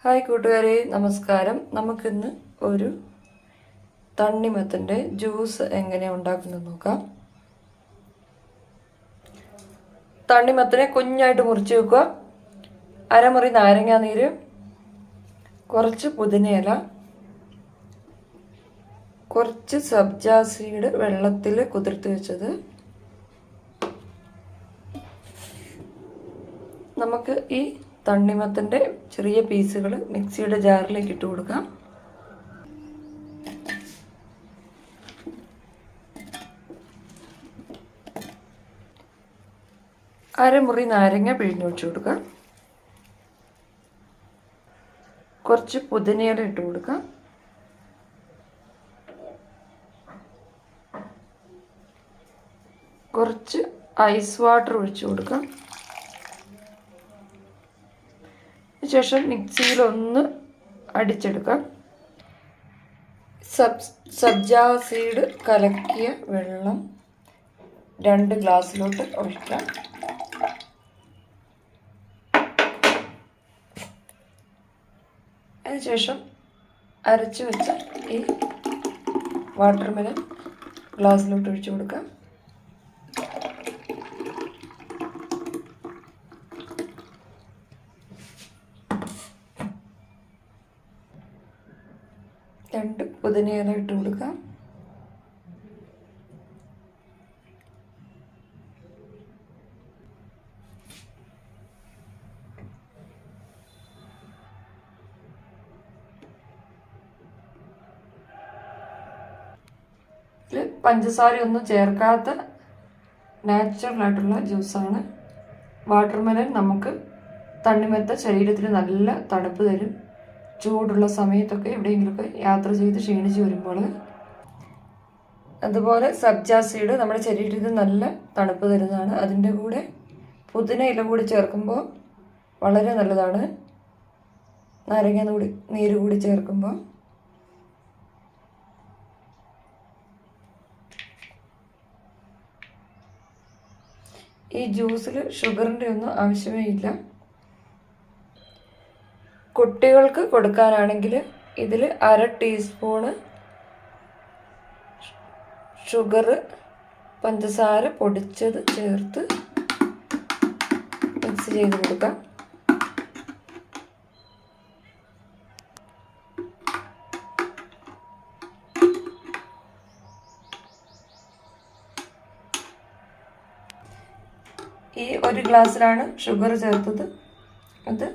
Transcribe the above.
Hi കൂട്ടുകാരെ, നമസ്കാരം. നമുക്കിന്ന് ഒരു തണ്ണിമത്തൻ്റെ ജ്യൂസ് എങ്ങനെ ഉണ്ടാക്കുന്നത് നോക്കാം. തണ്ണിമത്തനെ കുഞ്ഞായിട്ട് മുറിച്ച് വെക്കുക. അരമുറി നാരങ്ങാനീര്, കുറച്ച് പുതിനയില, കുറച്ച് സബ്ജാ സീഡ് വെള്ളത്തിൽ കുതിർത്ത് വെച്ചത്. നമുക്ക് ഈ തണ്ണിമത്തൻ്റെ ചെറിയ പീസുകൾ മിക്സിയുടെ ജാറിലേക്ക് ഇട്ട് കൊടുക്കാം. അരമുറി നാരങ്ങ പിഴിഞ്ഞൊഴിച്ച് കൊടുക്കാം. കുറച്ച് പുതിനയില ഇട്ട് കൊടുക്കാം. കുറച്ച് ഐസ് വാട്ടർ ഒഴിച്ചു കൊടുക്കാം. ശേഷം മിക്സിയിൽ ഒന്ന് അടിച്ചെടുക്കാം. സബ്ജാ സീഡ് കലക്കിയ വെള്ളം 2 ഗ്ലാസ്സിലോട്ട് ഒഴിക്കാം. അതിനുശേഷം അരച്ച് വെച്ച ഈ വാട്ടർമെലൺ ഗ്ലാസ്സിലോട്ട് ഒഴിച്ചു കൊടുക്കാം. രണ്ട് പുതിനയില ഇട്ട് കൊടുക്കാം. ഇതിൽ പഞ്ചസാരയൊന്നും ചേർക്കാത്ത നാച്ചുറൽ ആയിട്ടുള്ള ജ്യൂസാണ്. വാട്ടർമെലൺ നമുക്ക് തണ്ണിമത്ത ശരീരത്തിന് നല്ല തണുപ്പ് തരും. ചൂടുള്ള സമയത്തൊക്കെ എവിടെയെങ്കിലുമൊക്കെ യാത്ര ചെയ്ത് ക്ഷീണിച്ച് വരുമ്പോൾ. അതുപോലെ സബ്ജാ സീഡ് നമ്മുടെ ശരീരത്തിന് നല്ല തണുപ്പ് തരുന്നതാണ്. അതിൻ്റെ കൂടെ പുതിന കൂടി ചേർക്കുമ്പോൾ വളരെ നല്ലതാണ്. നാരങ്ങ നീര് കൂടി ചേർക്കുമ്പോൾ. ഈ ജ്യൂസിൽ ഷുഗറിൻ്റെ ഒന്നും ആവശ്യമേ ഇല്ല. കുട്ടികൾക്ക് കൊടുക്കാനാണെങ്കിൽ ഇതിൽ 1/2 ടീസ്പൂണ് ഷുഗർ, പഞ്ചസാര പൊടിച്ചത് ചേർത്ത് മിക്സ് ചെയ്ത് കൊടുക്കാം. ഈ 1 ഗ്ലാസ്സിലാണ് ഷുഗർ ചേർത്തത്. അത്